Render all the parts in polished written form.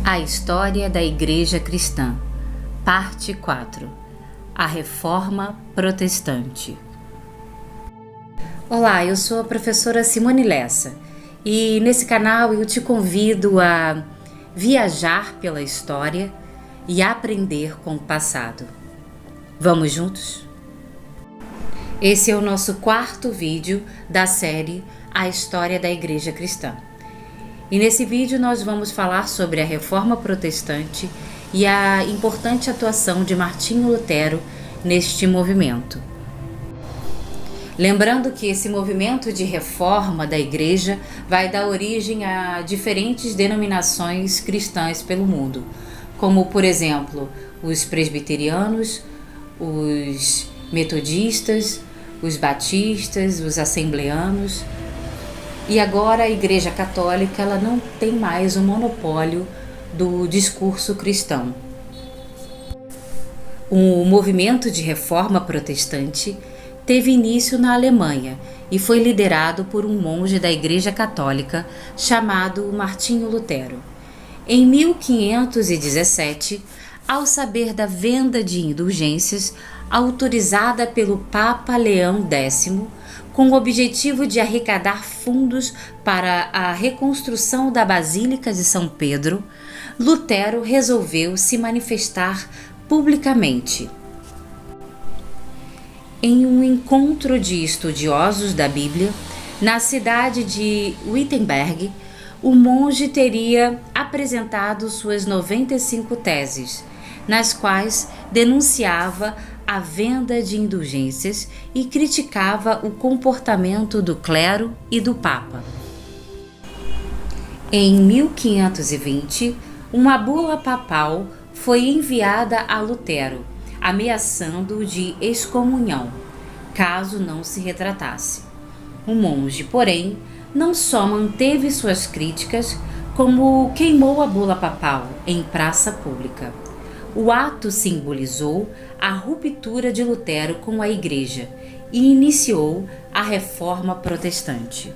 A História da Igreja Cristã, Parte 4. A Reforma Protestante. Olá, eu sou a professora Simone Lessa e nesse canal eu te convido a viajar pela história e aprender com o passado. Vamos juntos? Esse é o nosso quarto vídeo da série A História da Igreja Cristã. E nesse vídeo nós vamos falar sobre a Reforma Protestante e a importante atuação de Martinho Lutero neste movimento. Lembrando que esse movimento de reforma da Igreja vai dar origem a diferentes denominações cristãs pelo mundo, como, por exemplo, os presbiterianos, os metodistas, os batistas, os assembleanos. E agora a Igreja Católica ela não tem mais o monopólio do discurso cristão. O movimento de reforma protestante teve início na Alemanha e foi liderado por um monge da Igreja Católica chamado Martinho Lutero. Em 1517, ao saber da venda de indulgências autorizada pelo Papa Leão X, com o objetivo de arrecadar fundos para a reconstrução da Basílica de São Pedro, Lutero resolveu se manifestar publicamente. Em um encontro de estudiosos da Bíblia, na cidade de Wittenberg, o monge teria apresentado suas 95 teses, nas quais denunciava a venda de indulgências e criticava o comportamento do clero e do Papa. Em 1520, uma bula papal foi enviada a Lutero, ameaçando-o de excomunhão, caso não se retratasse. O monge, porém, não só manteve suas críticas, como queimou a bula papal em praça pública. O ato simbolizou a ruptura de Lutero com a Igreja e iniciou a Reforma Protestante.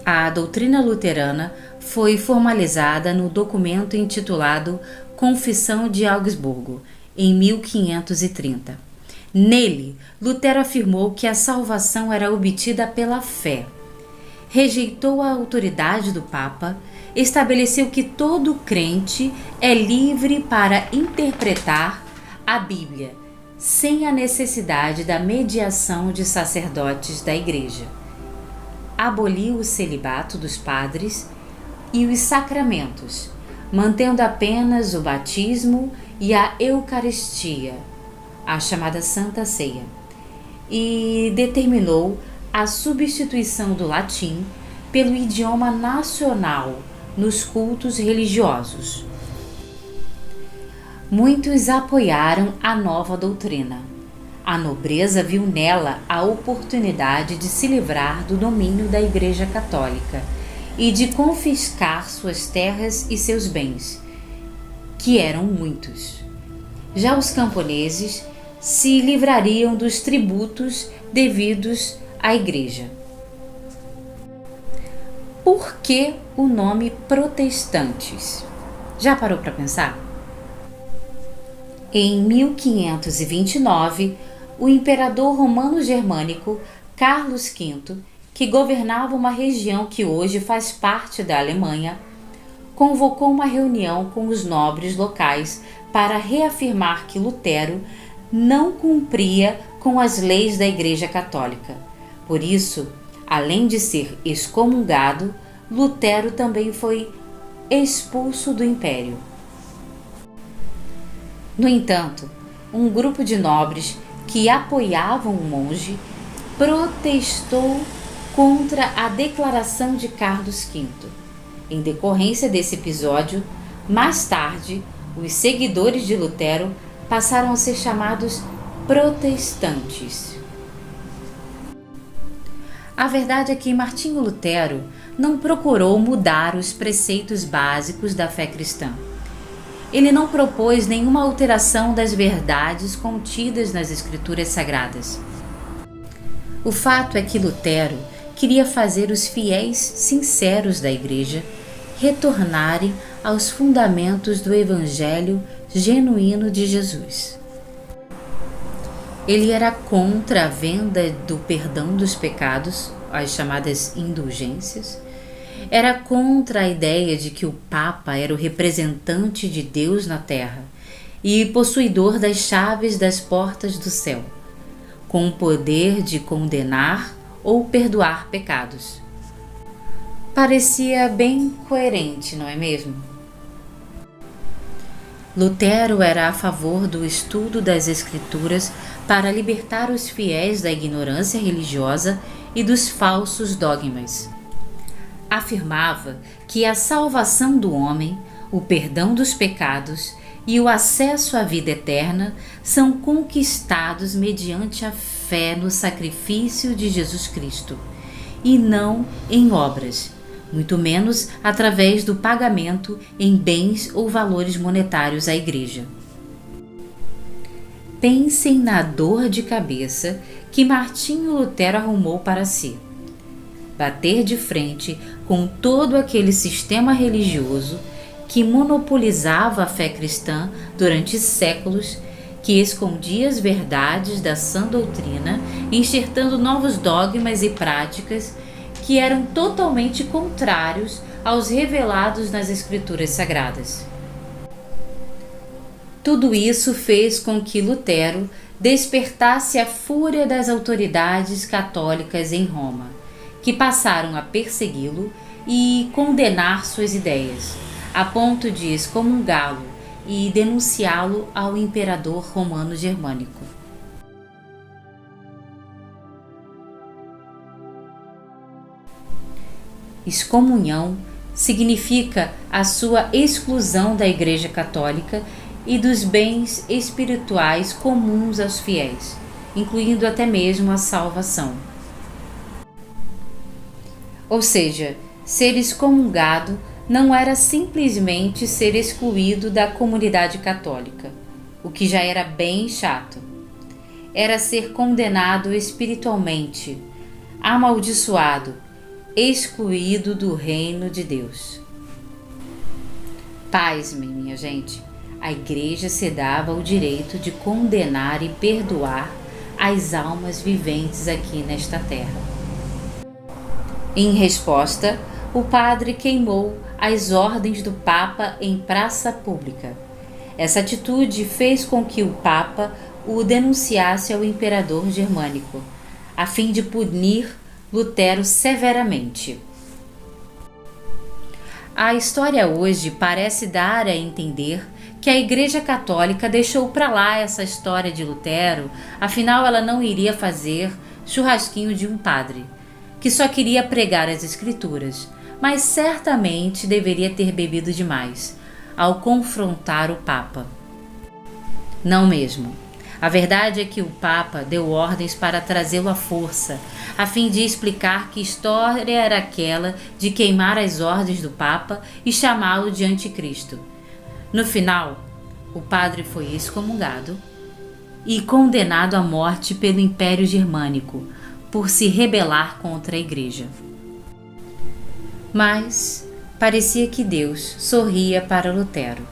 A doutrina luterana foi formalizada no documento intitulado Confissão de Augsburgo, em 1530. Nele, Lutero afirmou que a salvação era obtida pela fé. Rejeitou a autoridade do Papa, estabeleceu que todo crente é livre para interpretar a Bíblia, sem a necessidade da mediação de sacerdotes da Igreja. Aboliu o celibato dos padres e os sacramentos, mantendo apenas o batismo e a Eucaristia, a chamada Santa Ceia, e determinou a substituição do latim pelo idioma nacional nos cultos religiosos. Muitos apoiaram a nova doutrina. A nobreza viu nela a oportunidade de se livrar do domínio da Igreja Católica e de confiscar suas terras e seus bens, que eram muitos. Já os camponeses se livrariam dos tributos devidos à Igreja. Por que o nome protestantes? Já parou para pensar? Em 1529, o imperador romano-germânico Carlos V, que governava uma região que hoje faz parte da Alemanha, convocou uma reunião com os nobres locais para reafirmar que Lutero não cumpria com as leis da Igreja Católica. Por isso, além de ser excomungado, Lutero também foi expulso do império. No entanto, um grupo de nobres que apoiavam o monge protestou contra a declaração de Carlos V. Em decorrência desse episódio, mais tarde, os seguidores de Lutero passaram a ser chamados protestantes. A verdade é que Martinho Lutero não procurou mudar os preceitos básicos da fé cristã. Ele não propôs nenhuma alteração das verdades contidas nas Escrituras Sagradas. O fato é que Lutero queria fazer os fiéis sinceros da Igreja retornarem aos fundamentos do Evangelho genuíno de Jesus. Ele era contra a venda do perdão dos pecados, as chamadas indulgências. Era contra a ideia de que o Papa era o representante de Deus na Terra e possuidor das chaves das portas do céu, com o poder de condenar ou perdoar pecados. Parecia bem coerente, não é mesmo? Lutero era a favor do estudo das Escrituras para libertar os fiéis da ignorância religiosa e dos falsos dogmas. Afirmava que a salvação do homem, o perdão dos pecados e o acesso à vida eterna são conquistados mediante a fé no sacrifício de Jesus Cristo, e não em obras, muito menos através do pagamento em bens ou valores monetários à Igreja. Pensem na dor de cabeça que Martinho Lutero arrumou para si. Bater de frente com todo aquele sistema religioso que monopolizava a fé cristã durante séculos, que escondia as verdades da sã doutrina, enxertando novos dogmas e práticas que eram totalmente contrários aos revelados nas Escrituras Sagradas. Tudo isso fez com que Lutero despertasse a fúria das autoridades católicas em Roma, que passaram a persegui-lo e condenar suas ideias, a ponto de excomungá-lo e denunciá-lo ao imperador romano germânico. Excomunhão significa a sua exclusão da Igreja Católica e dos bens espirituais comuns aos fiéis, incluindo até mesmo a salvação. Ou seja, ser excomungado não era simplesmente ser excluído da comunidade católica, o que já era bem chato. Era ser condenado espiritualmente, amaldiçoado, excluído do reino de Deus. Pasmem, minha gente, a Igreja se dava o direito de condenar e perdoar as almas viventes aqui nesta terra. Em resposta, o padre queimou as ordens do Papa em praça pública. Essa atitude fez com que o Papa o denunciasse ao imperador germânico, a fim de punir Lutero severamente. A história hoje parece dar a entender que a Igreja Católica deixou para lá essa história de Lutero, afinal ela não iria fazer churrasquinho de um padre, que só queria pregar as Escrituras, mas certamente deveria ter bebido demais ao confrontar o Papa. Não mesmo. A verdade é que o Papa deu ordens para trazê-lo à força, a fim de explicar que história era aquela de queimar as ordens do Papa e chamá-lo de anticristo. No final, o padre foi excomungado e condenado à morte pelo Império Germânico por se rebelar contra a Igreja. Mas parecia que Deus sorria para Lutero,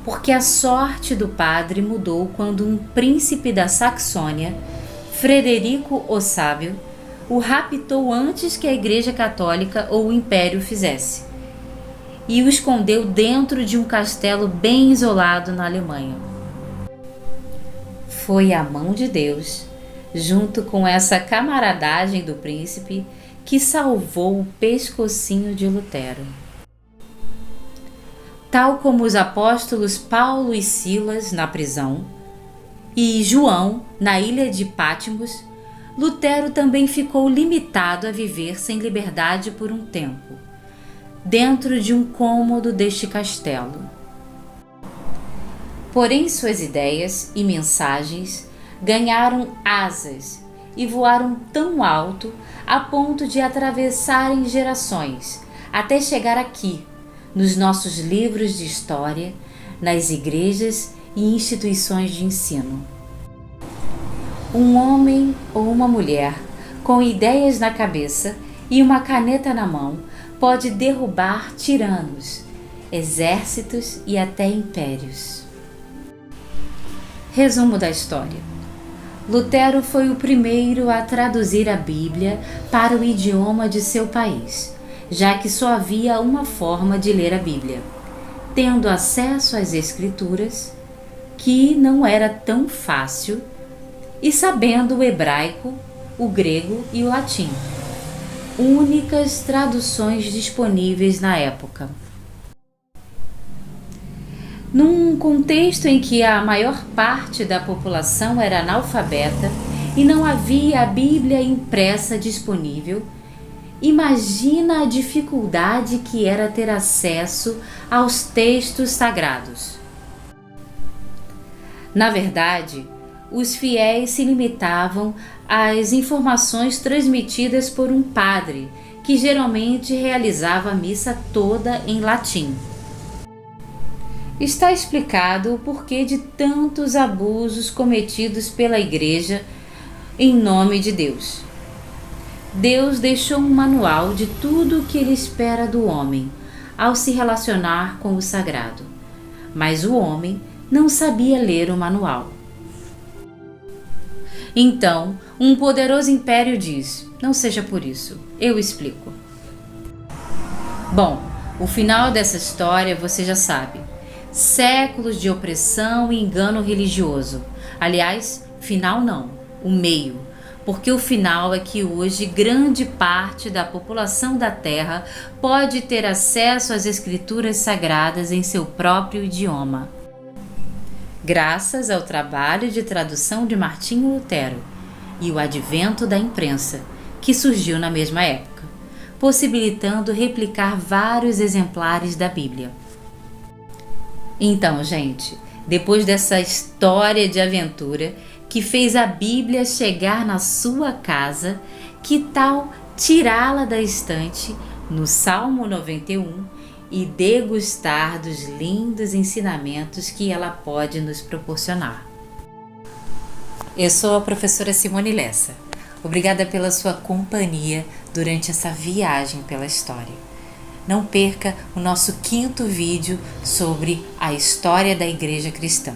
porque a sorte do padre mudou quando um príncipe da Saxônia, Frederico o Sábio, o raptou antes que a Igreja Católica ou o Império fizesse, e o escondeu dentro de um castelo bem isolado na Alemanha. Foi a mão de Deus, junto com essa camaradagem do príncipe, que salvou o pescocinho de Lutero. Tal como os apóstolos Paulo e Silas na prisão e João na ilha de Patmos, Lutero também ficou limitado a viver sem liberdade por um tempo, dentro de um cômodo deste castelo. Porém, suas ideias e mensagens ganharam asas e voaram tão alto a ponto de atravessarem gerações, até chegar aqui, nos nossos livros de história, nas igrejas e instituições de ensino. Um homem ou uma mulher com ideias na cabeça e uma caneta na mão pode derrubar tiranos exércitos e até impérios. Resumo da história. Lutero foi o primeiro a traduzir a Bíblia para o idioma de seu país, já que só havia uma forma de ler a Bíblia, tendo acesso às Escrituras, que não era tão fácil, e sabendo o hebraico, o grego e o latim, únicas traduções disponíveis na época. Num contexto em que a maior parte da população era analfabeta e não havia a Bíblia impressa disponível, imagina a dificuldade que era ter acesso aos textos sagrados. Na verdade, os fiéis se limitavam às informações transmitidas por um padre, que geralmente realizava a missa toda em latim. Está explicado o porquê de tantos abusos cometidos pela Igreja em nome de Deus. Deus deixou um manual de tudo o que Ele espera do homem ao se relacionar com o sagrado, mas o homem não sabia ler o manual. Então, um poderoso império diz: não seja por isso, eu explico. Bom, o final dessa história você já sabe. Séculos de opressão e engano religioso. Aliás, final não, o meio. Porque o final é que hoje grande parte da população da Terra pode ter acesso às Escrituras Sagradas em seu próprio idioma, graças ao trabalho de tradução de Martinho Lutero e o advento da imprensa, que surgiu na mesma época, possibilitando replicar vários exemplares da Bíblia. Então, gente, depois dessa história de aventura que fez a Bíblia chegar na sua casa, que tal tirá-la da estante no Salmo 91 e degustar dos lindos ensinamentos que ela pode nos proporcionar? Eu sou a professora Simone Lessa. Obrigada pela sua companhia durante essa viagem pela história. Não perca o nosso 5º vídeo sobre a história da Igreja Cristã.